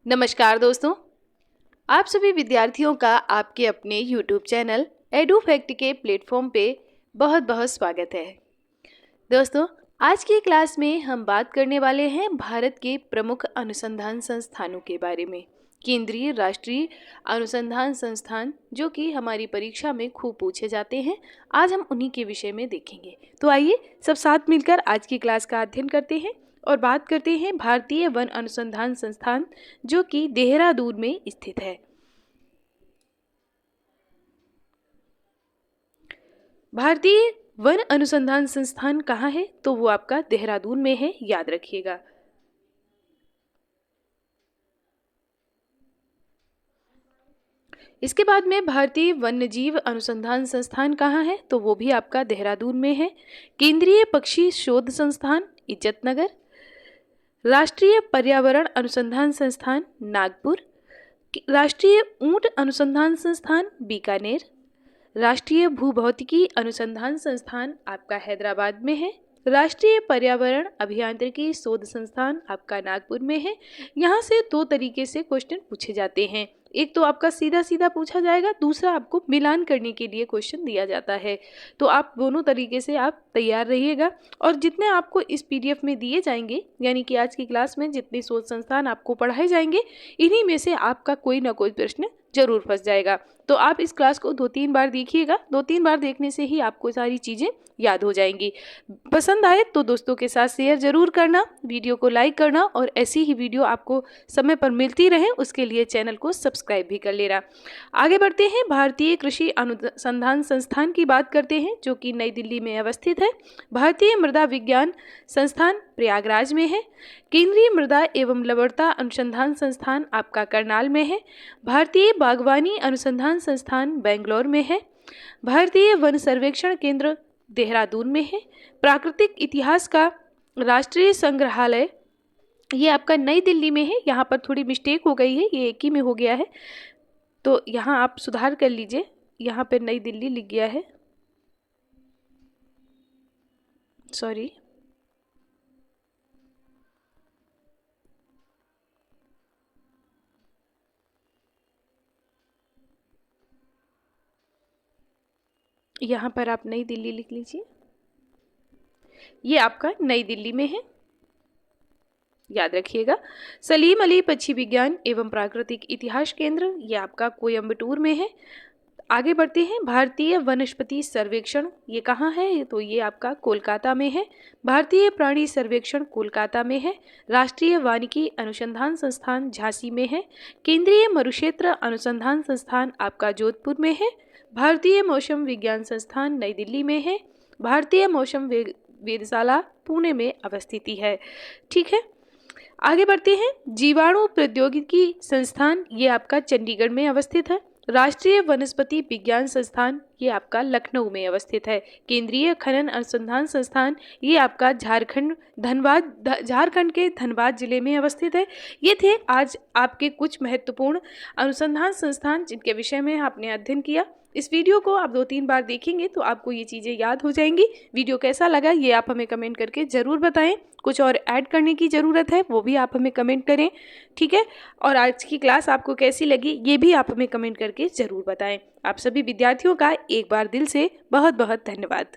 नमस्कार दोस्तों, आप सभी विद्यार्थियों का आपके अपने YouTube चैनल एडुफैक्ट के प्लेटफॉर्म पे बहुत बहुत स्वागत है। दोस्तों, आज की क्लास में हम बात करने वाले हैं भारत के प्रमुख अनुसंधान संस्थानों के बारे में। केंद्रीय राष्ट्रीय अनुसंधान संस्थान जो कि हमारी परीक्षा में खूब पूछे जाते हैं, आज हम उन्हीं के विषय में देखेंगे। तो आइए सब साथ मिलकर आज की क्लास का अध्ययन करते हैं और बात करते हैं भारतीय वन अनुसंधान संस्थान जो कि देहरादून में स्थित है। भारतीय वन अनुसंधान संस्थान कहाँ है? तो वो आपका देहरादून में है, याद रखिएगा। इसके बाद में भारतीय वन्यजीव अनुसंधान संस्थान कहाँ है? तो वो भी आपका देहरादून में है। केंद्रीय पक्षी शोध संस्थान इज्जतनगर, राष्ट्रीय पर्यावरण अनुसंधान संस्थान नागपुर, राष्ट्रीय ऊंट अनुसंधान संस्थान बीकानेर, राष्ट्रीय भूभौतिकी अनुसंधान संस्थान आपका हैदराबाद में है, राष्ट्रीय पर्यावरण अभियांत्रिकी शोध संस्थान आपका नागपुर में है। यहाँ से दो तरीके से क्वेश्चन पूछे जाते हैं, एक तो आपका सीधा सीधा पूछा जाएगा, दूसरा आपको मिलान करने के लिए क्वेश्चन दिया जाता है। तो आप दोनों तरीके से आप तैयार रहिएगा और जितने आपको इस पीडीएफ में दिए जाएंगे, यानी कि आज की क्लास में जितने शोध संस्थान आपको पढ़ाए जाएंगे, इन्हीं में से आपका कोई ना कोई प्रश्न जरूर फंस जाएगा। तो आप इस क्लास को 2-3 बार देखिएगा, 2-3 बार देखने से ही आपको सारी चीज़ें याद हो जाएंगी। पसंद आए तो दोस्तों के साथ शेयर जरूर करना, वीडियो को लाइक करना और ऐसी ही वीडियो आपको समय पर मिलती रहे उसके लिए चैनल को सब्सक्राइब भी कर लेना। आगे बढ़ते हैं, भारतीय कृषि अनुसंधान संस्थान की बात करते हैं जो कि नई दिल्ली में अवस्थित है। भारतीय मृदा विज्ञान संस्थान प्रयागराज में है। केंद्रीय मृदा एवं लवणता अनुसंधान संस्थान आपका करनाल में है। भारतीय बागवानी अनुसंधान संस्थान बेंगलोर में है। भारतीय वन सर्वेक्षण केंद्र देहरादून में है। प्राकृतिक इतिहास का राष्ट्रीय संग्रहालय ये आपका नई दिल्ली में है। यहाँ पर थोड़ी मिस्टेक हो गई है, ये एक ही में हो गया है, तो यहाँ आप सुधार कर लीजिए, यहाँ पर नई दिल्ली लिख गया है, सॉरी। यहाँ पर आप नई दिल्ली लिख लीजिए, ये आपका नई दिल्ली में है, याद रखिएगा। सलीम अली पक्षी विज्ञान एवं प्राकृतिक इतिहास केंद्र ये आपका कोयम्बटूर में है। आगे बढ़ते हैं, भारतीय वनस्पति सर्वेक्षण ये कहाँ है? तो ये आपका कोलकाता में है। भारतीय प्राणी सर्वेक्षण कोलकाता में है। राष्ट्रीय वानिकी अनुसंधान संस्थान झांसी में है। केंद्रीय मरुक्षेत्र अनुसंधान संस्थान आपका जोधपुर में है। भारतीय मौसम विज्ञान संस्थान नई दिल्ली में है। भारतीय मौसम वेधशाला पुणे में अवस्थिति है। ठीक है, आगे बढ़ते हैं, जीवाणु प्रौद्योगिकी संस्थान ये आपका चंडीगढ़ में अवस्थित है। राष्ट्रीय वनस्पति विज्ञान संस्थान ये आपका लखनऊ में अवस्थित है। केंद्रीय खनन अनुसंधान संस्थान ये आपका झारखंड के धनबाद जिले में अवस्थित है। ये थे आज आपके कुछ महत्वपूर्ण अनुसंधान संस्थान जिनके विषय में आपने अध्ययन किया। इस वीडियो को आप 2-3 बार देखेंगे तो आपको ये चीज़ें याद हो जाएंगी। वीडियो कैसा लगा ये आप हमें कमेंट करके ज़रूर बताएं। कुछ और ऐड करने की ज़रूरत है वो भी आप हमें कमेंट करें, ठीक है। और आज की क्लास आपको कैसी लगी ये भी आप हमें कमेंट करके ज़रूर बताएं। आप सभी विद्यार्थियों का एक बार दिल से बहुत बहुत धन्यवाद।